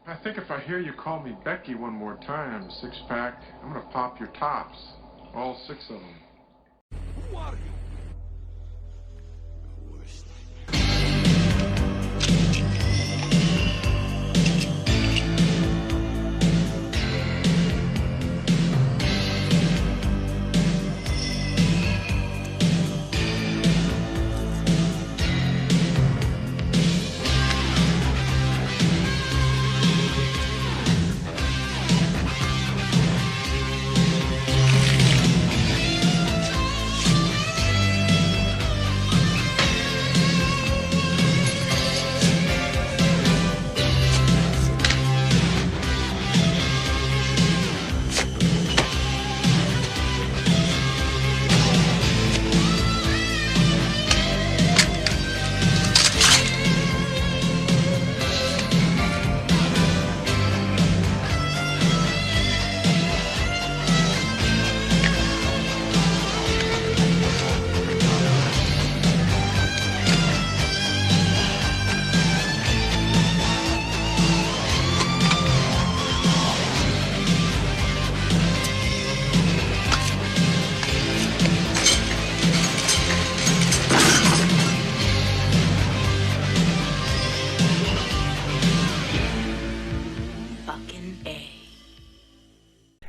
I think if I hear you call me Becky one more time, six-pack, I'm gonna pop your tops. All six of them. Who are you?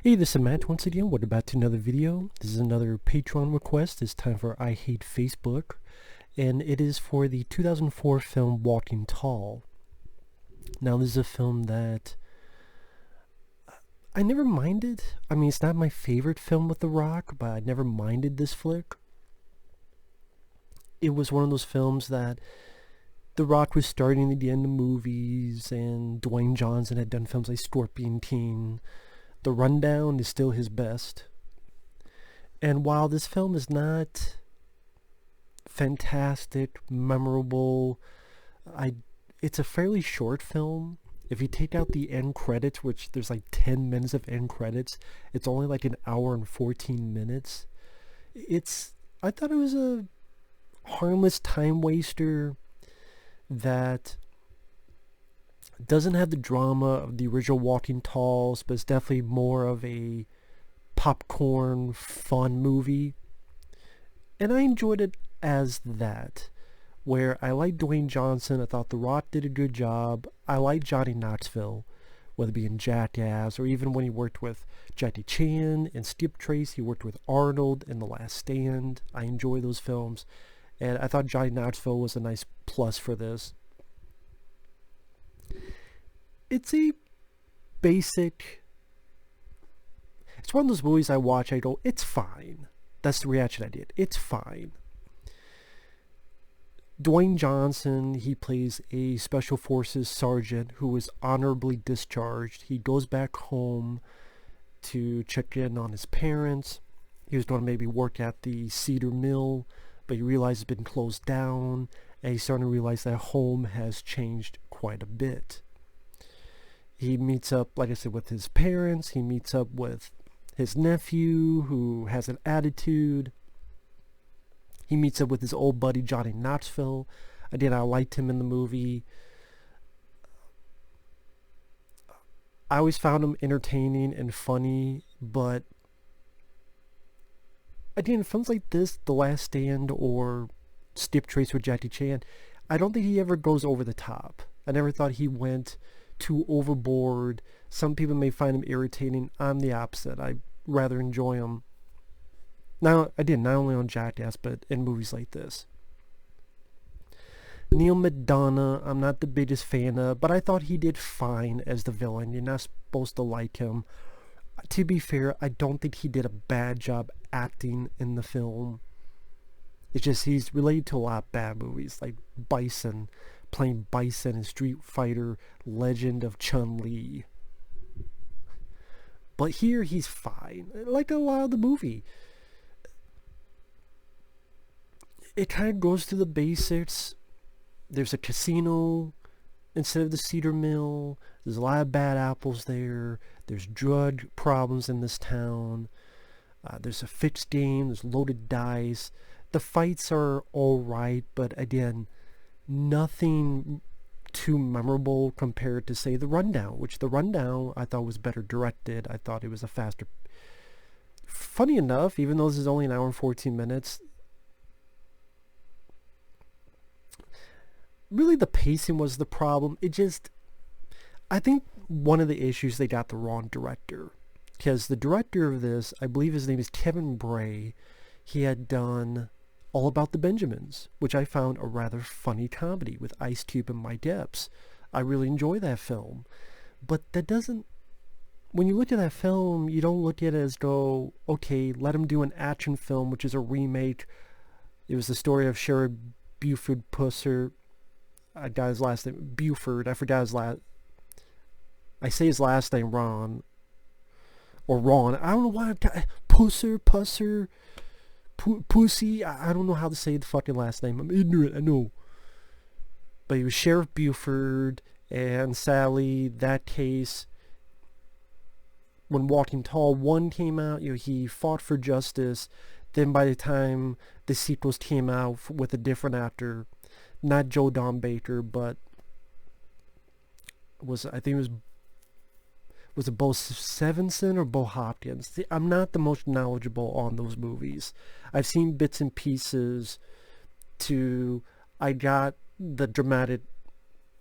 Hey, this is Matt once again. We're about to another video. This is another Patreon request. It's time for I Hate Facebook, and it is for the 2004 film Walking Tall. Now, this is a film that I never minded. I mean, it's not my favorite film with The Rock, but I never minded this flick. It was one of those films that The Rock was starting at the end of movies, and Dwayne Johnson had done films like Scorpion King. The Rundown is still his best. And while this film is not fantastic, memorable, it's a fairly short film. If you take out the end credits, which there's like 10 minutes of end credits, it's only like an hour and 14 minutes. I thought it was a harmless time waster that doesn't have the drama of the original Walking Talls, but it's definitely more of a popcorn fun movie. And I enjoyed it as that, where I liked Dwayne Johnson. I thought The Rock did a good job. I liked Johnny Knoxville, whether it be in Jackass or even when he worked with Jackie Chan and Skip Trace. He worked with Arnold in The Last Stand. I enjoy those films, and I thought Johnny Knoxville was a nice plus for this. It's a basic... It's one of those movies I watch, I go, it's fine. That's the reaction I did. It's fine. Dwayne Johnson, he plays a Special Forces sergeant who is honorably discharged. He goes back home to check in on his parents. He was going to maybe work at the Cedar Mill, but he realized it's been closed down, and he's starting to realize that home has changed quite a bit. He meets up, like I said, with his parents. He meets up with his nephew, who has an attitude. He meets up with his old buddy, Johnny Knoxville. Again, I liked him in the movie. I always found him entertaining and funny, but again, films like this, The Last Stand or Skip Trace with Jackie Chan, I don't think he ever goes over the top. I never thought he went too overboard. Some people may find him irritating. I'm the opposite. I rather enjoy him. Now, I did not only on Jackass, but in movies like this. Neil McDonough, I'm not the biggest fan of, but I thought he did fine as the villain. You're not supposed to like him. To be fair, I don't think he did a bad job acting in the film. It's just he's related to a lot of bad movies, like Bison, playing Bison in Street Fighter Legend of Chun-Li. But here he's fine, like a lot of the movie. It kind of goes through the basics. There's a casino instead of the Cedar Mill. There's a lot of bad apples there. There's drug problems in this town. There's a fixed game. There's loaded dice. The fights are alright, but again, nothing too memorable compared to, say, The Rundown, which The Rundown I thought was better directed. I thought it was a faster... Funny enough, even though this is only an hour and 14 minutes, really the pacing was the problem. I think one of the issues, they got the wrong director. Because the director of this, I believe his name is Kevin Bray, he had done All About the Benjamins, which I found a rather funny comedy with Ice Cube and Mike Epps. I really enjoy that film. But that doesn't... When you look at that film, you don't look at it as though, okay, let him do an action film, which is a remake. It was the story of Sheriff Buford Pusser. I got his last name, Buford. I forgot his last... I say his last name wrong. Or Ron. I don't know why I've got... Pusser, Pussy. I don't know how to say the fucking last name. I'm ignorant, I know. But he was Sheriff Buford, and sadly, that case... When Walking Tall 1 came out, he fought for justice. Then by the time the sequels came out with a different actor, not Joe Don Baker, but I think it was it Bo Stevenson or Bo Hopkins? See, I'm not the most knowledgeable on those movies. I've seen bits and pieces I got the dramatic,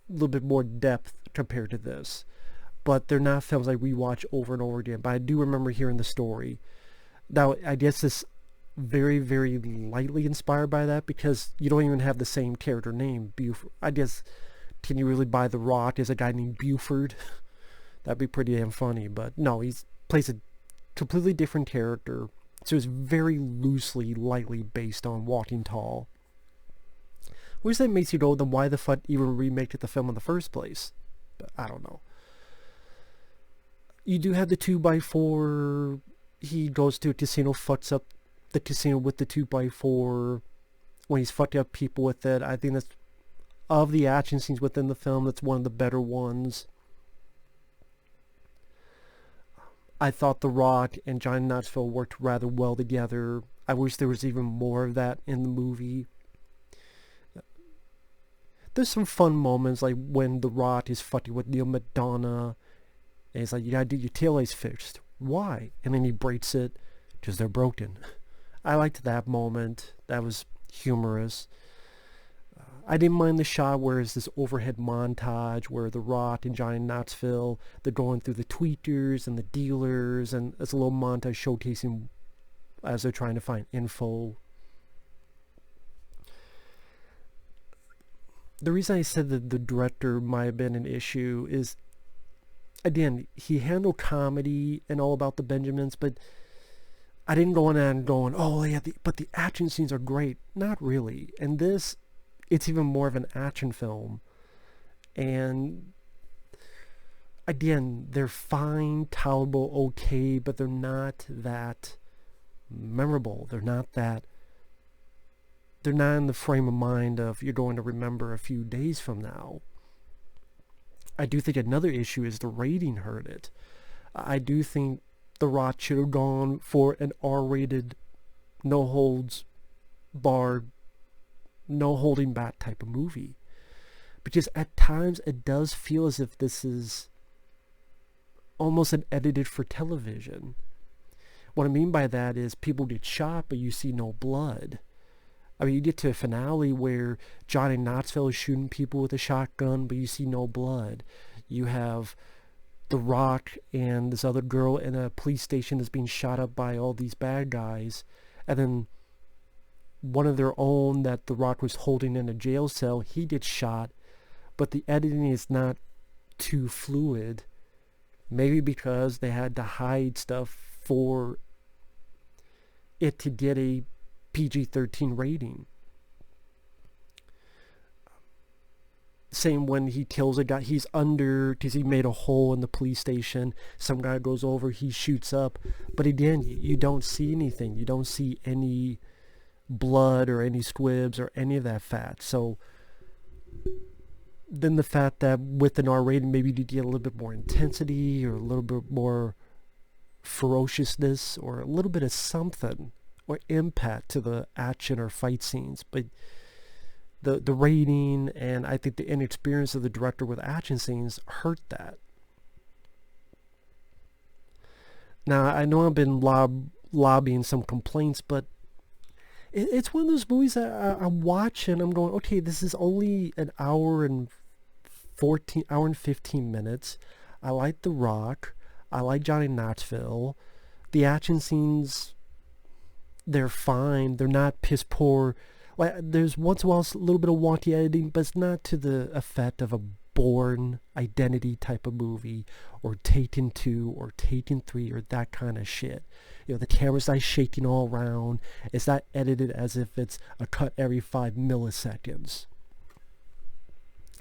little bit more depth compared to this. But they're not films I rewatch over and over again. But I do remember hearing the story. Now, I guess it's very, very lightly inspired by that because you don't even have the same character name, Buford. I guess, can you really buy The Rock as a guy named Buford? That'd be pretty damn funny. But no, he plays a completely different character. So it's very loosely, lightly based on Walking Tall. Which then makes you go, then why the fuck even remake the film in the first place? But I don't know. You do have the 2x4. He goes to a casino, fucks up the casino with the 2x4. When he's fucking up people with it, I think that's, of the action scenes within the film, that's one of the better ones. I thought The Rock and Johnny Knoxville worked rather well together. I wish there was even more of that in the movie. There's some fun moments, like when The Rock is fucking with Neil McDonough. And he's like, you gotta get your taillights fixed. Why? And then he breaks it because they're broken. I liked that moment. That was humorous. I didn't mind the shot where it's this overhead montage where The Rock and Johnny Knoxville, they're going through the tweeters and the dealers, and it's a little montage showcasing as they're trying to find info. The reason I said that the director might have been an issue is, again, he handled comedy and All About the Benjamins, but I didn't go on and going, oh yeah, but the action scenes are great. Not really. And this, it's even more of an action film. And again, they're fine, tolerable, okay, but they're not that memorable. They're not in the frame of mind of you're going to remember a few days from now. I do think another issue is the rating hurt it. I do think The Rock should have gone for an R-rated, no holds barred, no holding back type of movie. Because at times it does feel as if this is almost an edited for television. What I mean by that is people get shot but you see no blood. I mean, you get to a finale where Johnny Knoxville is shooting people with a shotgun, but you see no blood. You have The Rock and this other girl in a police station that's being shot up by all these bad guys. And then one of their own that The Rock was holding in a jail cell, he gets shot, but the editing is not too fluid. Maybe because they had to hide stuff for it to get a PG-13 rating. Same when he kills a guy, he's under, because he made a hole in the police station, some guy goes over, he shoots up, but again, you don't see anything, you don't see any blood or any squibs or any of that fat. So then the fact that with an R rating maybe you get a little bit more intensity or a little bit more ferociousness or a little bit of something or impact to the action or fight scenes, but the rating, and I think the inexperience of the director with action scenes hurt that. Now, I know I've been lobbying some complaints, but it's one of those movies that I watch and I'm going, okay, this is only an hour and 15 minutes. I like The Rock. I like Johnny Knoxville. The action scenes, they're fine. They're not piss poor. Like, there's once in a while a little bit of wonky editing, but it's not to the effect of a Bourne Identity type of movie, or Taken 2 or Taken 3 or that kind of shit. You know, the camera's not shaking all around. It's not edited as if it's a cut every 5 milliseconds.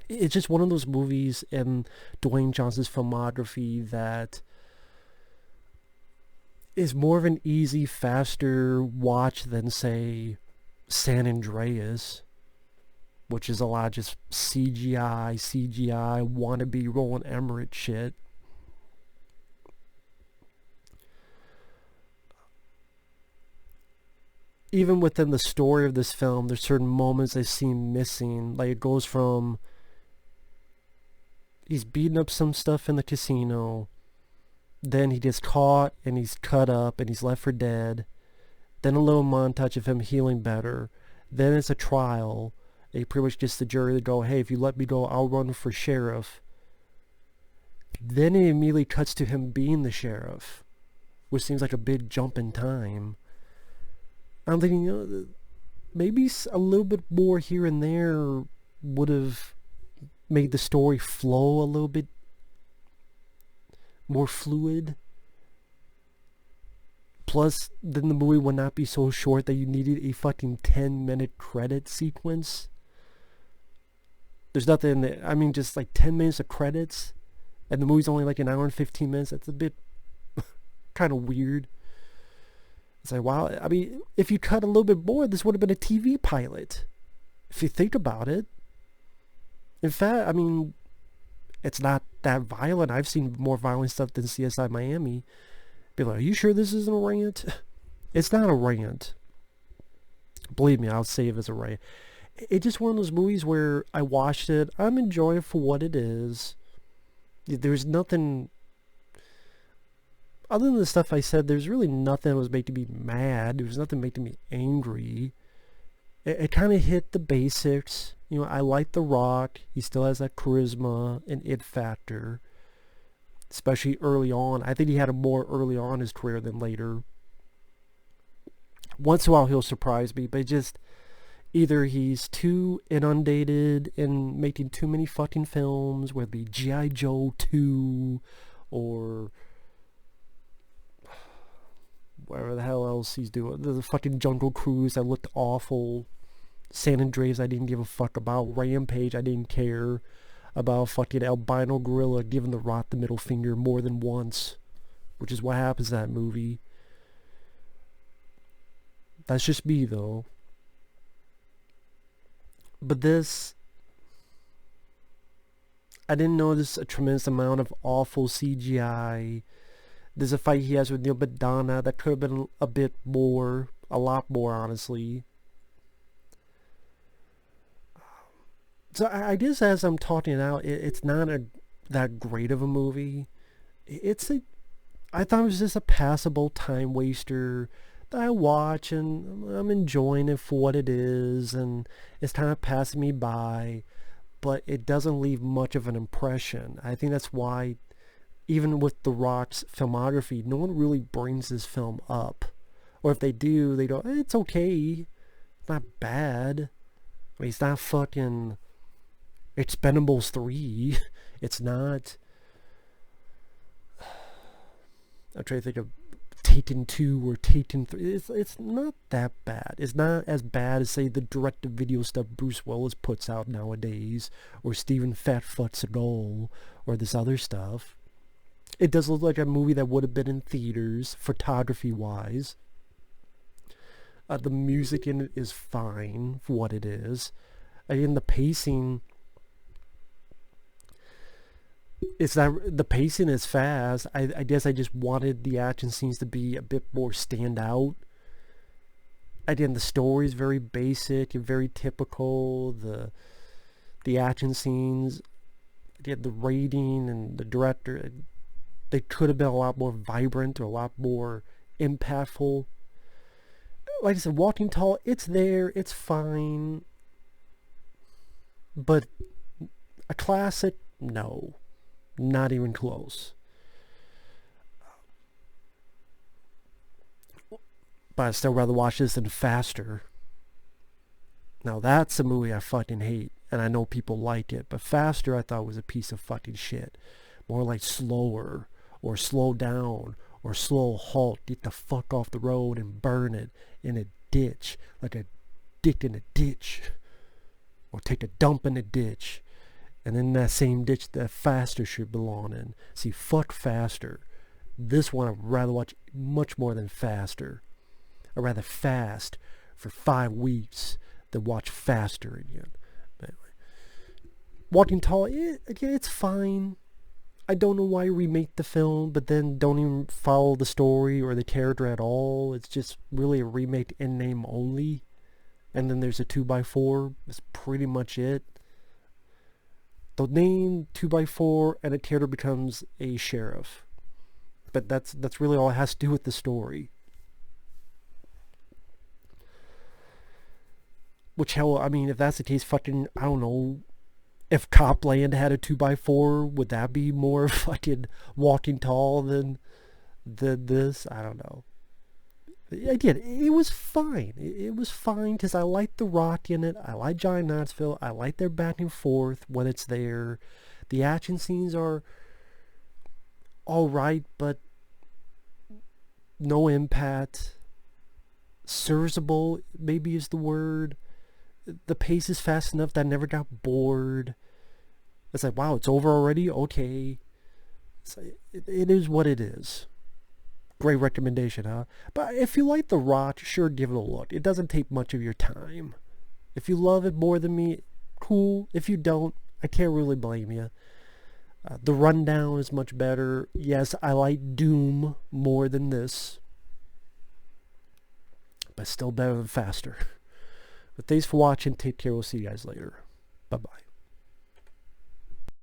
It's just one of those movies in Dwayne Johnson's filmography that is more of an easy, faster watch than, say, San Andreas, which is a lot of just CGI, wannabe Roland Emmerich shit. Even within the story of this film, there's certain moments that seem missing. Like, it goes from he's beating up some stuff in the casino, then he gets caught and he's cut up and he's left for dead, then a little montage of him healing better, then it's a trial. He pretty much gets the jury to go, hey, if you let me go, I'll run for sheriff. Then it immediately cuts to him being the sheriff, which seems like a big jump in time. I'm thinking, you know, maybe a little bit more here and there would have made the story flow a little bit more fluid. Plus, then the movie would not be so short that you needed a fucking 10-minute credit sequence. There's nothing in there. I mean, just like 10 minutes of credits, and the movie's only like an hour and 15 minutes. That's a bit kind of weird. It's like, wow, I mean, if you cut a little bit more, this would have been a TV pilot, if you think about it. In fact, I mean, it's not that violent. I've seen more violent stuff than CSI Miami. Be like, are you sure this isn't a rant? It's not a rant. Believe me, I'll say if it's a rant. It's just one of those movies where I watched it. I'm enjoying it for what it is. There's nothing... Other than the stuff I said, there's really nothing that was making me mad. There was nothing making me angry. It kind of hit the basics. You know, I like The Rock. He still has that charisma and it factor. Especially early on. I think he had a more early on in his career than later. Once in a while he'll surprise me, but just either he's too inundated in making too many fucking films, whether it be G.I. Joe 2 or whatever the hell else he's doing. The fucking Jungle Cruise that looked awful. San Andreas I didn't give a fuck about. Rampage I didn't care about. Fucking albino gorilla giving The Rock the middle finger more than once, which is what happens in that movie. That's just me though. But this, I didn't notice a tremendous amount of awful CGI. There's a fight he has with Neil Badana that could have been a bit more, a lot more honestly. So I guess as I'm talking it out, it's not that great of a movie. I thought it was just a passable time waster that I watch and I'm enjoying it for what it is, and it's kind of passing me by, but it doesn't leave much of an impression. I think that's why, even with The Rock's filmography, no one really brings this film up. Or if they do, they go, it's okay. It's not bad. I mean, it's not fucking Expendables 3. It's not... I'm trying to think of Taken 2 or Taken 3. It's not that bad. It's not as bad as, say, the direct-to-video stuff Bruce Willis puts out nowadays, or Steven Fatfuck Seagal, or this other stuff. It does look like a movie that would have been in theaters, photography-wise. The music in it is fine for what it is. Again, the pacing... the pacing is fast. I guess I just wanted the action scenes to be a bit more stand out. again, the story is very basic and very typical. The action scenes, again, the rating and the director, they could have been a lot more vibrant or a lot more impactful. Like I said, Walking Tall, it's there, it's fine. But a classic, no. Not even close. But I'd still rather watch this than Faster. Now that's a movie I fucking hate, and I know people like it, but Faster I thought was a piece of fucking shit. More like Slower, or Slow Down, or Slow Halt, get the fuck off the road and burn it in a ditch, like a dick in a ditch. Or take a dump in a ditch, and in that same ditch that Faster should belong in. See, fuck Faster. This one I'd rather watch much more than Faster. I'd rather fast for 5 weeks than watch Faster again. But anyway, Walking Tall, again, it's fine. I don't know why you remake the film, but then don't even follow the story or the character at all. It's just really a remake in name only. And then there's a 2x4. That's pretty much it. The name 2x4 and a character becomes a sheriff. But that's really all it has to do with the story. Which, hell, I mean, if that's the case, fucking, I don't know, if Copland had a 2x4, would that be more fucking Walking Tall than this? I don't know. Again, it was fine. It was fine because I like The Rock in it. I like Johnny Knoxville. I like their back and forth when it's there. The action scenes are alright, but no impact. Serviceable, maybe is the word. The pace is fast enough that I never got bored. It's like, wow, it's over already? Okay. It is what it is. Great recommendation, huh? But if you like The Rock, sure, give it a look. It doesn't take much of your time. If you love it more than me, cool. If you don't, I can't really blame you. The Rundown is much better. Yes, I like Doom more than this. But still better than Faster. But thanks for watching. Take care. We'll see you guys later.